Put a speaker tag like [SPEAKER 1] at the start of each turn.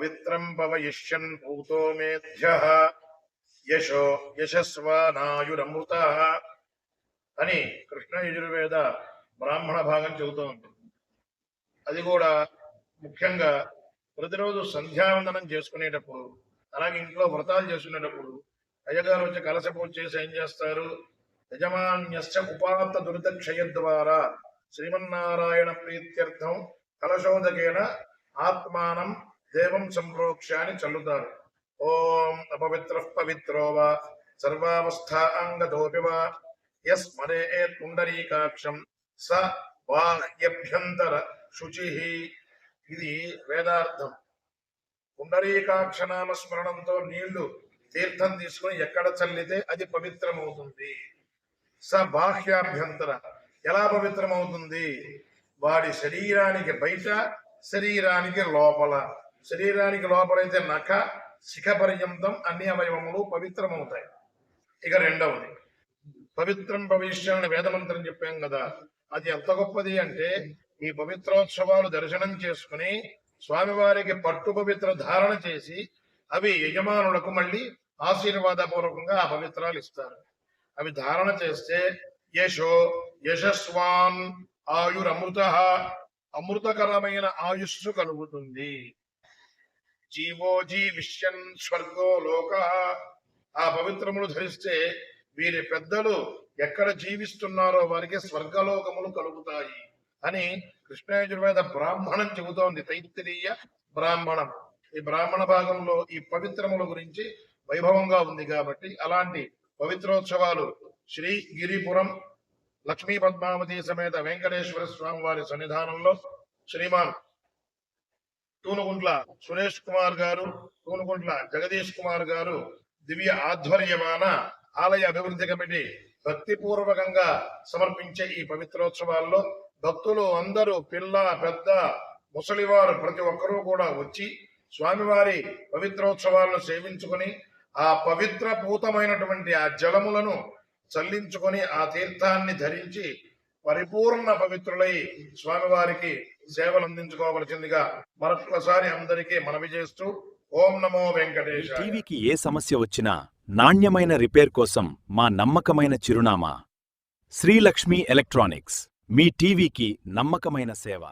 [SPEAKER 1] పవిత్రం పవయిష్యన్ భూతో మేధ్యః యశో యశస్వానాయురమృత అని కృష్ణ యజుర్వేద బ్రాహ్మణ భాగం చెబుతూ ఉంటుంది. అది కూడా ముఖ్యంగా ప్రతిరోజు సంధ్యావందనం చేసుకునేటప్పుడు, అలాగే ఇంట్లో వ్రతాలు చేసుకునేటప్పుడు అయ్యగారు వచ్చి కలశ పూజ చేసి ఏం చేస్తారు, యజమాన్యశ్చ ఉపాత్త దురితక్షయ ద్వారా శ్రీమన్నారాయణ ప్రీత్యర్థం కలశోదకేన ఆత్మానం దేవం సంప్రోక్ష అని చల్లుతారు. ఓం అపవిత్ర పవిత్రో వా సర్వావస్థాంగతోపి వా యస్మరేత్ పుండరీకాక్షం స బాహ్యభ్యంతర శుచి. ఇది వేదార్థం. పుండరీకాక్ష నామ స్మరణంతో నీళ్లు తీర్థం తీసుకుని ఎక్కడ చల్లితే అది పవిత్రమవుతుంది. స బాహ్యాభ్యంతర, ఎలా పవిత్రమవుతుంది? వాడి శరీరానికి బయట, శరీరానికి లోపల. శరీరానికి లోపలైతే నఖ శిఖ పర్యంతం అన్ని అవయవములు పవిత్రమవుతాయి. ఇక రెండవది పవిత్రం భవిష్యాన్ని వేదమంత్రం చెప్పాం కదా, అది ఎంత గొప్పది అంటే ఈ పవిత్రోత్సవాలు దర్శనం చేసుకుని స్వామివారికి పట్టు పవిత్ర ధారణ చేసి అవి యజమానులకు మళ్ళీ ఆశీర్వాదపూర్వకంగా ఆ పవిత్రాలు ఇస్తారు. అవి ధారణ చేస్తే యశో యశస్వాన్ ఆయురమృత, అమృతకరమైన ఆయుస్సు కలుగుతుంది. జీవో జీవిష్యన్ స్వర్గో లోక, ఆ పవిత్రములు ధరిస్తే వీరి పెద్దలు ఎక్కడ జీవిస్తున్నారో వారికి స్వర్గలోకములు కలుగుతాయి అని కృష్ణయజుర్వేద బ్రాహ్మణం చెబుతోంది. తైత్తిరీయ బ్రాహ్మణం. ఈ బ్రాహ్మణ భాగంలో ఈ పవిత్రముల గురించి వైభవంగా ఉంది కాబట్టి అలాంటి పవిత్రోత్సవాలు శ్రీ గిరిపురం లక్ష్మీ పద్మావతి సమేత వెంకటేశ్వర స్వామి వారి సన్నిధానంలో శ్రీమాన్ తూనుగుంట్ల సురేష్ కుమార్ గారు, తూనుగుంట్ల జగదీష్ కుమార్ గారు దివ్య ఆధ్వర్యమాన ఆలయ అభివృద్ధి కమిటీ భక్తిపూర్వకంగా సమర్పించే ఈ పవిత్రోత్సవాల్లో భక్తులు అందరూ, పిల్ల పెద్ద ముసలివారు ప్రతి ఒక్కరూ కూడా వచ్చి స్వామివారి పవిత్రోత్సవాలను సేవించుకొని ఆ పవిత్ర పూతమైనటువంటి ఆ జలములను చల్లించుకొని ఆ తీర్థాన్ని ధరించి పరిపూర్ణ పవిత్రులై స్వామివారికి సేవలు అందించుకోవలసిందిగా మరొకసారి అందరికీ మనవి చేస్తూ ఓం నమో వెంకటేశ.
[SPEAKER 2] టీవీకి ఏ సమస్య వచ్చినా నాణ్యమైన రిపేర్ కోసం మా నమ్మకమైన చిరునామా శ్రీలక్ష్మి ఎలక్ట్రానిక్స్. మీ టీవీకి నమ్మకమైన సేవ.